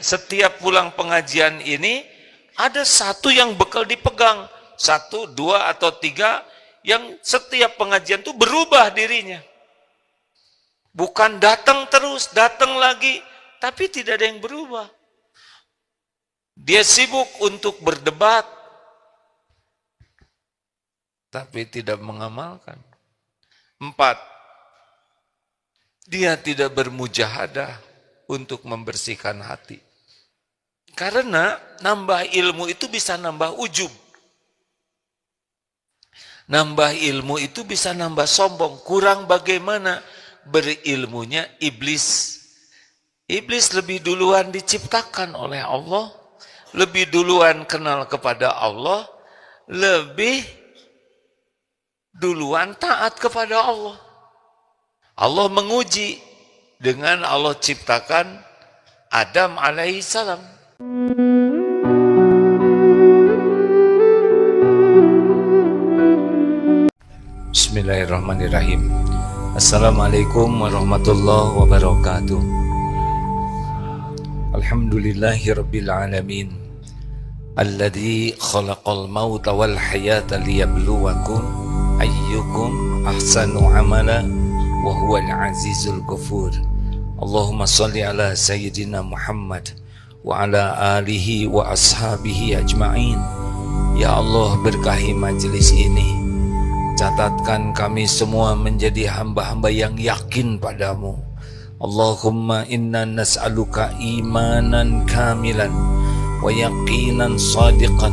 setiap pulang pengajian ini ada satu yang bekal dipegang, 1, 2 atau 3 yang setiap pengajian itu berubah dirinya. Bukan datang terus, datang lagi, tapi tidak ada yang berubah. Dia sibuk untuk berdebat, tapi tidak mengamalkan. 4, dia tidak bermujahadah untuk membersihkan hati. Karena nambah ilmu itu bisa nambah ujub. Nambah ilmu itu bisa nambah sombong. Kurang bagaimana berilmunya iblis. Iblis lebih duluan diciptakan oleh Allah, lebih duluan kenal kepada Allah, lebih duluan taat kepada Allah. Allah menguji dengan Allah ciptakan Adam alaihissalam. Bismillahirrahmanirrahim. Assalamualaikum warahmatullahi wabarakatuh. Alhamdulillahirabbil alamin. Alladzi khalaqal mauta wal hayata liyabluwakum ayyukum ahsanu amala wa huwal azizul ghafur. Allahumma shalli ala sayyidina Muhammad wa ala alihi wa ashabihi ajma'in. Ya Allah, berkahi majelis ini. Catatkan kami semua menjadi hamba-hamba yang yakin padamu. Allahumma inna nas'aluka imanan kamilan wa yaqinan sadiqan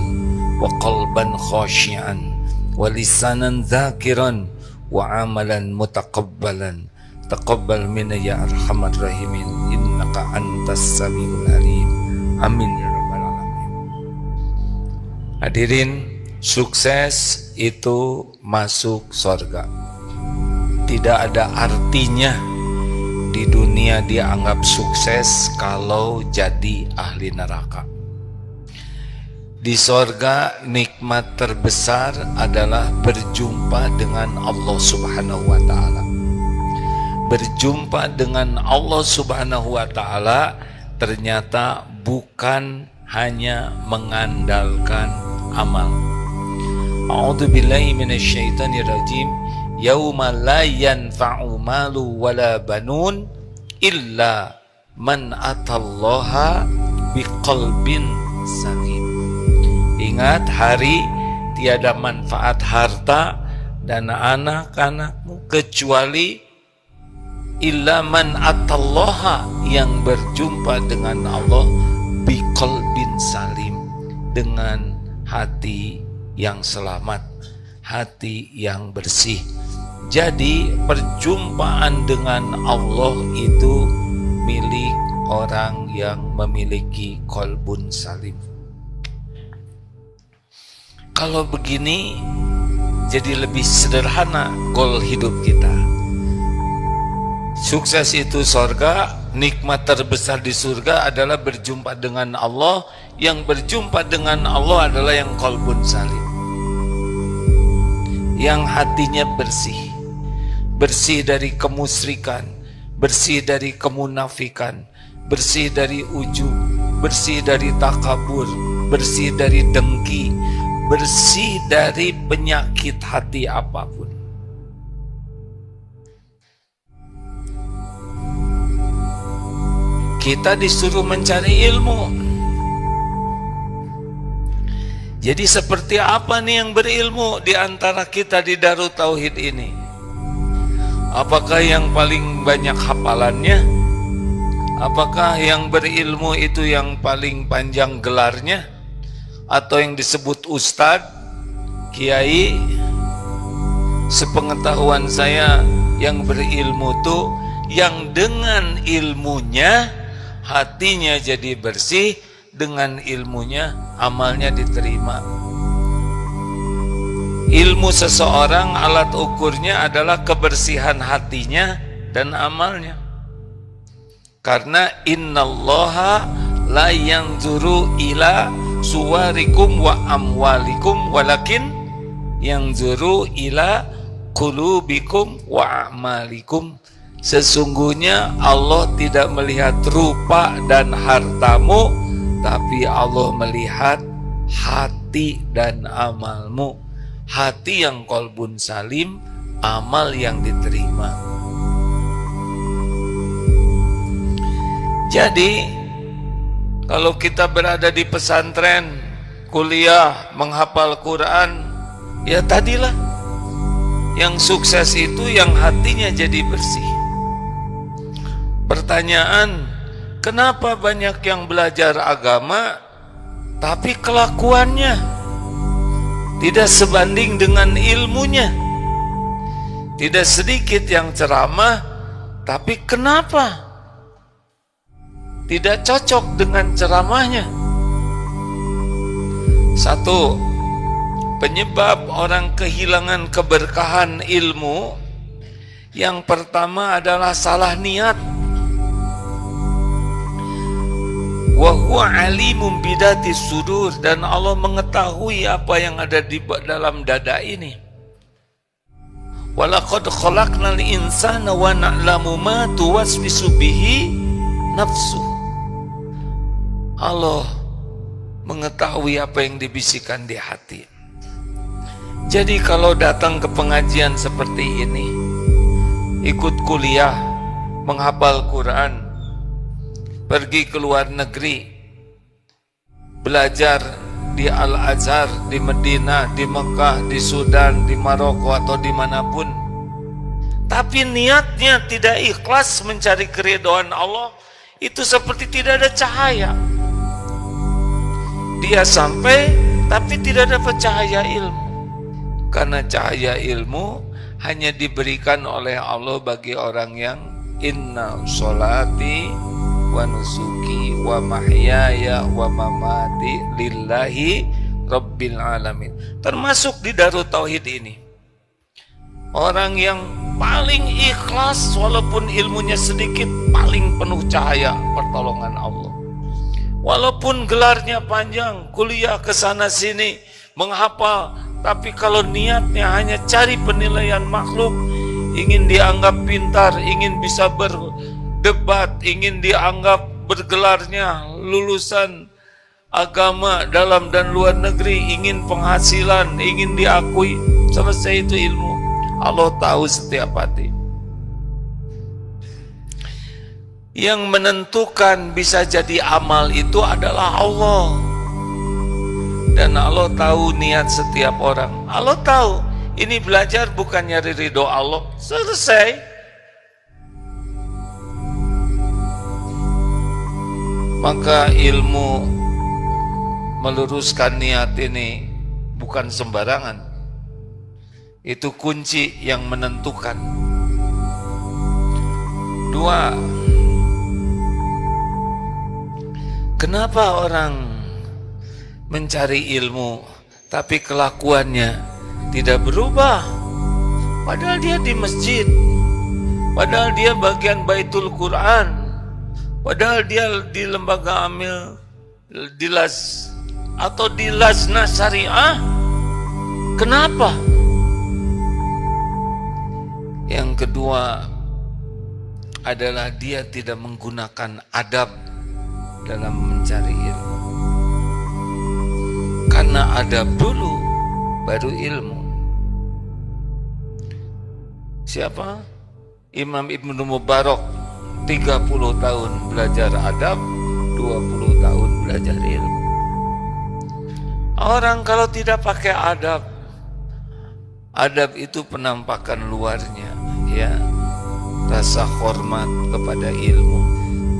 wa qalban khashi'an wa lisanan dzakiran wa amalan mutaqabbalan. Taqabbal minna ya arhamar rahimin innaka antas samiul alim. Amin ya rabbal alamin. Hadirin, sukses itu masuk surga. Tidak ada artinya di dunia dia anggap sukses kalau jadi ahli neraka. Di surga nikmat terbesar adalah berjumpa dengan Allah Subhanahu wa taala. Berjumpa dengan Allah Subhanahu wa taala ternyata bukan hanya mengandalkan amal. A'udzu billahi minasyaitonir rajim. Yauma la yanfa'u malu wala banun illa man atallaha biqalbin salim. Ingat hari tiada manfaat harta dan anak-anakmu kecuali illa man atallaha, yang berjumpa dengan Allah biqalbin salim, dengan hati yang selamat, hati yang bersih. Jadi perjumpaan dengan Allah itu milik orang yang memiliki qalbun salim. Kalau begini jadi lebih sederhana goal hidup kita. Sukses itu surga, nikmat terbesar di surga adalah berjumpa dengan Allah. Yang berjumpa dengan Allah adalah yang qalbun salim, yang hatinya bersih, bersih dari kemusyrikan, bersih dari kemunafikan, bersih dari ujub, bersih dari takabur, bersih dari dengki, bersih dari penyakit hati apapun. Kita disuruh mencari ilmu. Jadi seperti apa nih yang berilmu di antara kita di Darut Tauhid ini? Apakah yang paling banyak hafalannya? Apakah yang berilmu itu yang paling panjang gelarnya? Atau yang disebut ustadz, kiai? Sepengetahuan saya, yang berilmu itu yang dengan ilmunya hatinya jadi bersih, dengan ilmunya amalnya diterima. Ilmu seseorang alat ukurnya adalah kebersihan hatinya dan amalnya. Karena innallaha la yanzuru ila suwarikum wa amwalikum walakin yanzuru ila qulubikum wa a'malikum. Sesungguhnya Allah tidak melihat rupa dan hartamu, tapi Allah melihat hati dan amalmu. Hati yang qalbun salim, amal yang diterima. Jadi kalau kita berada di pesantren, kuliah, menghafal Quran, ya tadilah yang sukses itu yang hatinya jadi bersih. Pertanyaan, kenapa banyak yang belajar agama tapi kelakuannya tidak sebanding dengan ilmunya? Tidak sedikit yang ceramah, tapi kenapa tidak cocok dengan ceramahnya? Satu, penyebab orang kehilangan keberkahan ilmu yang pertama adalah salah niat. Wa huwa alimum bidati sudur, dan Allah mengetahui apa yang ada di dalam dada ini. Walaqad khalaqnal insana wa na'lamu ma tuwaswisu bihi nafsu. Allah mengetahui apa yang dibisikkan di hati. Jadi kalau datang ke pengajian seperti ini, ikut kuliah, menghafal Quran, pergi ke luar negeri, belajar di Al-Azhar, di Medina, di Mekah, di Sudan, di Maroko, atau dimanapun, tapi niatnya tidak ikhlas mencari keridhaan Allah, itu seperti tidak ada cahaya. Dia sampai tapi tidak dapat cahaya ilmu, karena cahaya ilmu hanya diberikan oleh Allah bagi orang yang inna sholati wa nusuki wa mahyaya wa mamati lillahi rabbil alamin. Termasuk di Darut Tauhid ini, orang yang paling ikhlas walaupun ilmunya sedikit, paling penuh cahaya pertolongan Allah. Walaupun gelarnya panjang, kuliah ke sana sini, menghafal, tapi kalau niatnya hanya cari penilaian makhluk, ingin dianggap pintar, ingin bisa berdebat, ingin dianggap bergelarnya lulusan agama dalam dan luar negeri, ingin penghasilan, ingin diakui, selesai itu ilmu. Allah tahu setiap hati. Yang menentukan bisa jadi amal itu adalah Allah. Dan Allah tahu niat setiap orang. Allah tahu ini belajar bukan nyari ridho Allah. Selesai. Maka ilmu meluruskan niat ini bukan sembarangan. Itu kunci yang menentukan. Dua, kenapa orang mencari ilmu tapi kelakuannya tidak berubah? Padahal dia di masjid, padahal dia bagian Baitul Quran, padahal dia di lembaga amil, di las atau di lasna syariah. Kenapa? Yang kedua adalah dia tidak menggunakan adab dalam mencari ilmu. Karena adab dulu baru ilmu. Siapa? Imam Ibnu Mubarak 30 tahun belajar adab, 20 tahun belajar ilmu. Orang kalau tidak pakai adab, adab itu penampakan luarnya, ya, rasa hormat kepada ilmu.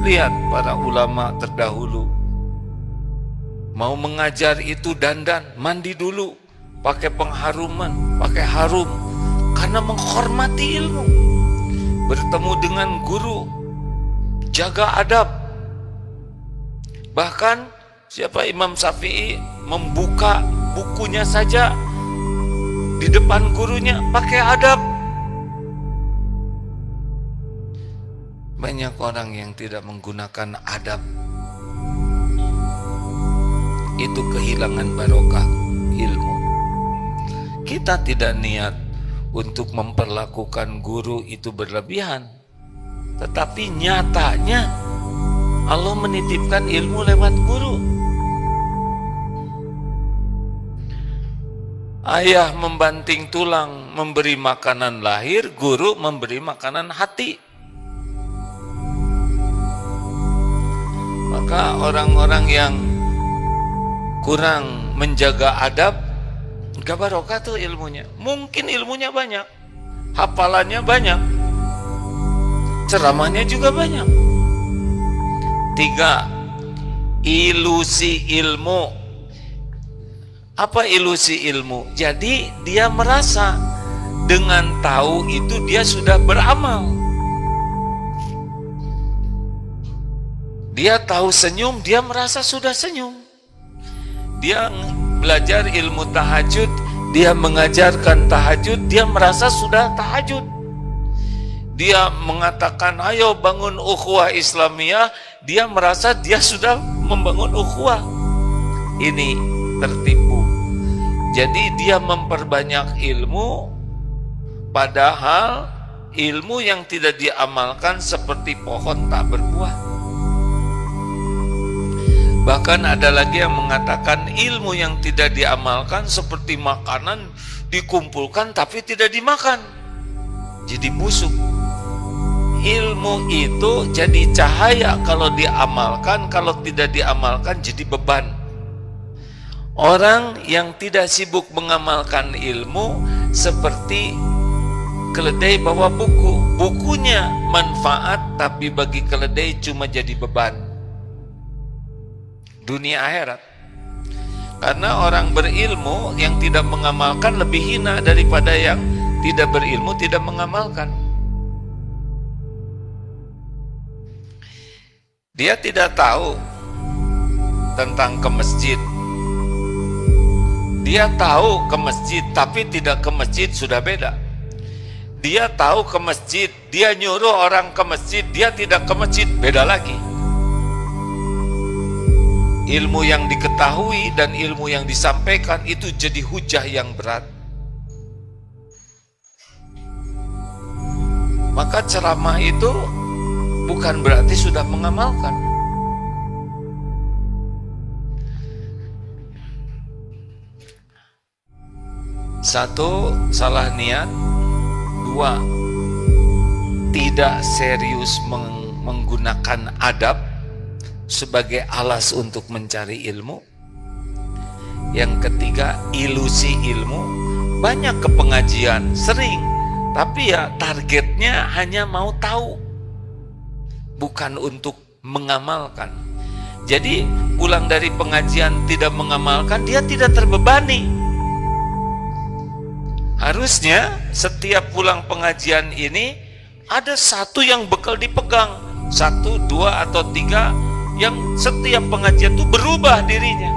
Lihat para ulama terdahulu, mau mengajar itu dandan, mandi dulu, pakai pengharuman, pakai harum, karena menghormati ilmu. Bertemu dengan guru, jaga adab. Bahkan siapa Imam Syafi'i membuka bukunya saja di depan gurunya pakai adab. Banyak orang yang tidak menggunakan adab, itu kehilangan barokah ilmu. Kita tidak niat untuk memperlakukan guru itu berlebihan, Tetapi nyatanya Allah menitipkan ilmu lewat guru. Ayah membanting tulang memberi makanan lahir, guru memberi makanan hati. Maka orang-orang yang kurang menjaga adab, gak barokah tuh ilmunya. Mungkin ilmunya banyak, hafalannya banyak, ceramahnya juga banyak. 3. Ilusi ilmu. Apa ilusi ilmu? Jadi dia merasa dengan tahu itu dia sudah beramal. Dia tahu senyum, dia merasa sudah senyum. Dia belajar ilmu tahajud, dia mengajarkan tahajud, dia merasa sudah tahajud. Dia mengatakan ayo bangun ukhuwah Islamiyah, dia merasa dia sudah membangun ukhuwah. Ini tertipu. Jadi dia memperbanyak ilmu, padahal ilmu yang tidak diamalkan seperti pohon tak berbuah. Bahkan ada lagi yang mengatakan ilmu yang tidak diamalkan seperti makanan dikumpulkan tapi tidak dimakan, jadi busuk. Ilmu itu jadi cahaya kalau diamalkan, kalau tidak diamalkan jadi beban. Orang yang tidak sibuk mengamalkan ilmu seperti keledai bawa buku. Bukunya manfaat, tapi bagi keledai cuma jadi beban. Dunia akhirat. Karena orang berilmu yang tidak mengamalkan lebih hina daripada yang tidak berilmu tidak mengamalkan. Dia tidak tahu tentang ke masjid. Dia tahu ke masjid, tapi tidak ke masjid sudah beda. Dia tahu ke masjid, dia nyuruh orang ke masjid, dia tidak ke masjid, beda lagi. Ilmu yang diketahui dan ilmu yang disampaikan itu jadi hujah yang berat. Maka ceramah itu bukan berarti sudah mengamalkan. Satu, salah niat. 2, tidak serius menggunakan adab sebagai alas untuk mencari ilmu. Yang ketiga, ilusi ilmu. Banyak ke pengajian, sering, tapi ya targetnya hanya mau tahu, bukan untuk mengamalkan. Jadi pulang dari pengajian tidak mengamalkan, dia tidak terbebani. Harusnya setiap pulang pengajian ini ada satu yang bekal dipegang, 1, 2, atau 3 yang setiap pengajian itu berubah dirinya.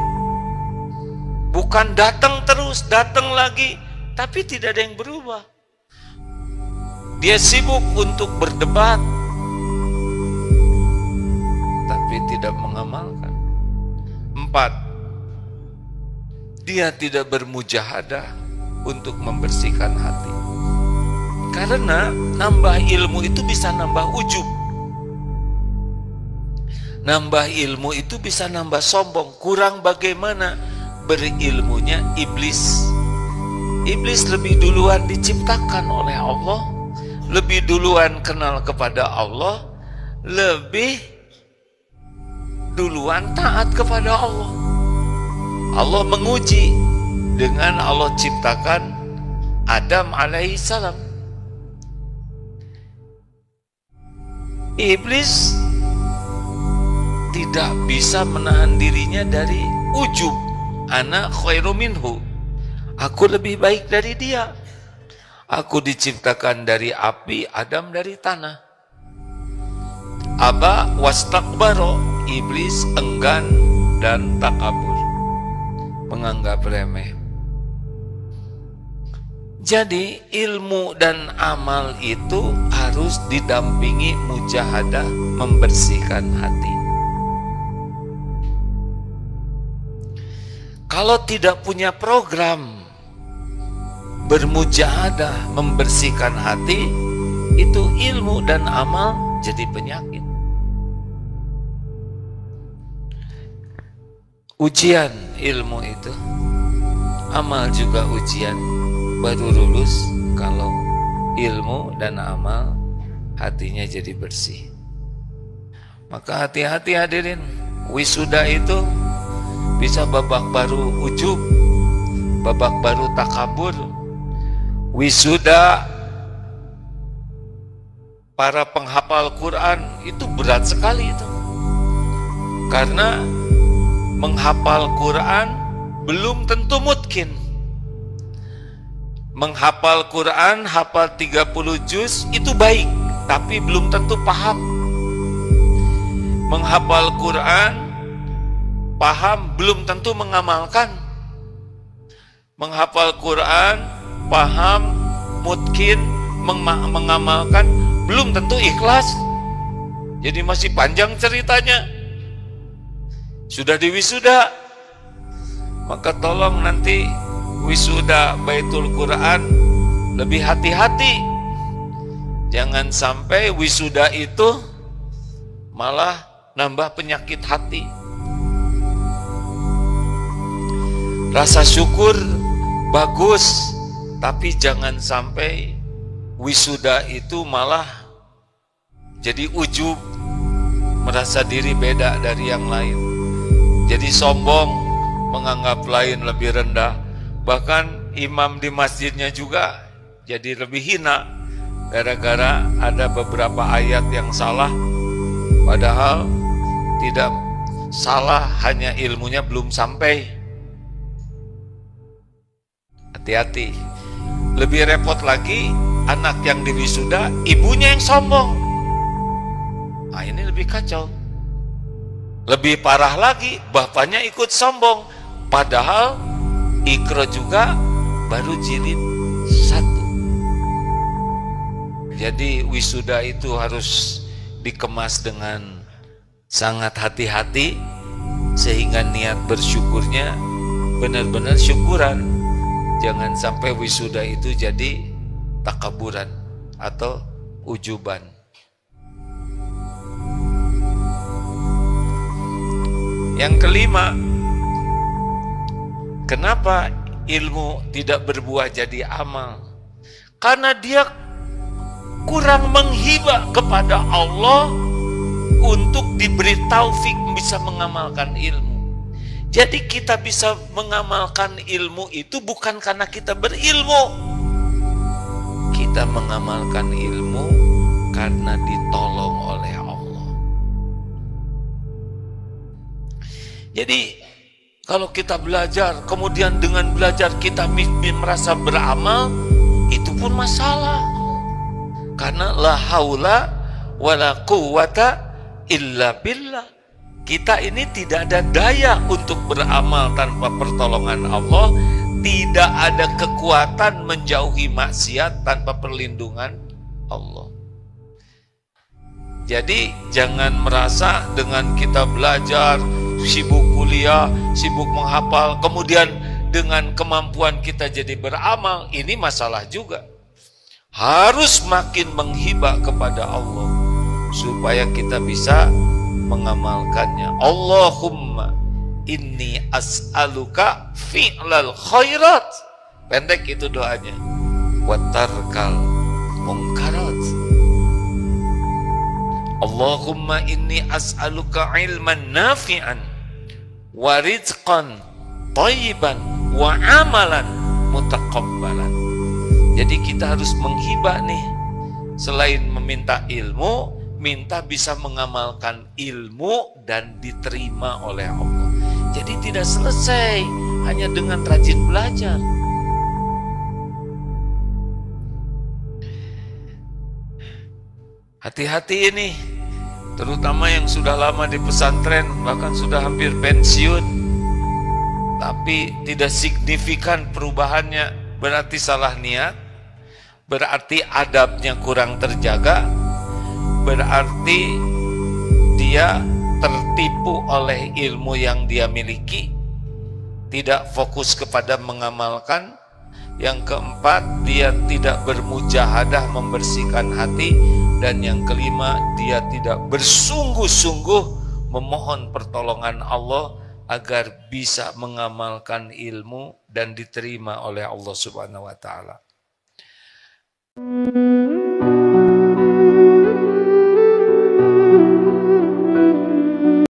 Bukan datang terus, datang lagi, tapi tidak ada yang berubah. Dia sibuk untuk berdebat, tapi tidak mengamalkan. 4, dia tidak bermujahadah untuk membersihkan hati. Karena nambah ilmu itu bisa nambah ujub. Nambah ilmu itu bisa nambah sombong. Kurang bagaimana berilmunya iblis. Iblis lebih duluan diciptakan oleh Allah, lebih duluan kenal kepada Allah, lebih duluan taat kepada Allah. Allah menguji dengan Allah ciptakan Adam alaihissalam. Iblis tidak bisa menahan dirinya dari ujub. Ana khairu minhu. Aku lebih baik dari dia. Aku diciptakan dari api, Adam dari tanah. Aba wastakbaro. Iblis enggan dan takabur, menganggap remeh. Jadi ilmu dan amal itu harus didampingi mujahadah, membersihkan hati. Kalau tidak punya program bermujahadah, membersihkan hati, itu ilmu dan amal jadi penyakit. Ujian ilmu itu, amal juga ujian. Baru lulus kalau ilmu dan amal hatinya jadi bersih. Maka hati-hati hadirin, wisuda itu bisa babak baru ujub, babak baru takabur. Wisuda para penghafal Quran itu berat sekali itu. Karena menghafal Quran belum tentu mungkin. Menghafal Quran, hafal 30 juz itu baik, tapi belum tentu paham. Menghafal Quran, paham, belum tentu mengamalkan. Menghafal Quran, paham, mungkin mengamalkan, belum tentu ikhlas. Jadi masih panjang ceritanya. Sudah diwisuda, maka tolong nanti wisuda Baitul Quran lebih hati-hati. Jangan sampai wisuda itu malah nambah penyakit hati. Rasa syukur bagus, tapi jangan sampai wisuda itu malah jadi ujub, merasa diri beda dari yang lain. Jadi sombong, menganggap lain lebih rendah. Bahkan imam di masjidnya juga jadi lebih hina gara-gara ada beberapa ayat yang salah, padahal tidak salah, hanya ilmunya belum sampai. Hati-hati. Lebih repot lagi, anak yang diwisuda, ibunya yang sombong. Nah, ini lebih kacau. Lebih parah lagi, bapaknya ikut sombong, padahal Iqra juga baru jilid 1. Jadi wisuda itu harus dikemas dengan sangat hati-hati, sehingga niat bersyukurnya benar-benar syukuran. Jangan sampai wisuda itu jadi takaburan atau ujuban. Yang kelima, kenapa ilmu tidak berbuah jadi amal? Karena dia kurang menghibah kepada Allah untuk diberi taufik bisa mengamalkan ilmu. Jadi kita bisa mengamalkan ilmu itu bukan karena kita berilmu. Kita mengamalkan ilmu karena ditolong oleh Allah. Jadi kalau kita belajar, kemudian dengan belajar kita merasa beramal, itu pun masalah. Karena la haula wala quwwata illa billah. Kita ini tidak ada daya untuk beramal tanpa pertolongan Allah, tidak ada kekuatan menjauhi maksiat tanpa perlindungan Allah. Jadi jangan merasa dengan kita belajar, sibuk kuliah, sibuk menghafal, kemudian dengan kemampuan kita jadi beramal, ini masalah juga. Harus makin menghibah kepada Allah supaya kita bisa mengamalkannya. Allahumma inni as'aluka fi'lal khairat. Pendek itu doanya. Wa tarkal munkarat. Allahumma inni as'aluka ilman nafi'an wa rizqan thayyiban wa amalan mutaqabbalan. Jadi kita harus menghibah nih. Selain meminta ilmu, minta bisa mengamalkan ilmu dan diterima oleh Allah. Jadi tidak selesai hanya dengan rajin belajar. Hati-hati ini, terutama yang sudah lama di pesantren, bahkan sudah hampir pensiun, tapi tidak signifikan perubahannya, berarti salah niat, berarti adabnya kurang terjaga, berarti dia tertipu oleh ilmu yang dia miliki, tidak fokus kepada mengamalkan. Yang keempat, dia tidak bermujahadah membersihkan hati, Dan yang kelima, dia tidak bersungguh-sungguh memohon pertolongan Allah agar bisa mengamalkan ilmu dan diterima oleh Allah Subhanahu wa taala.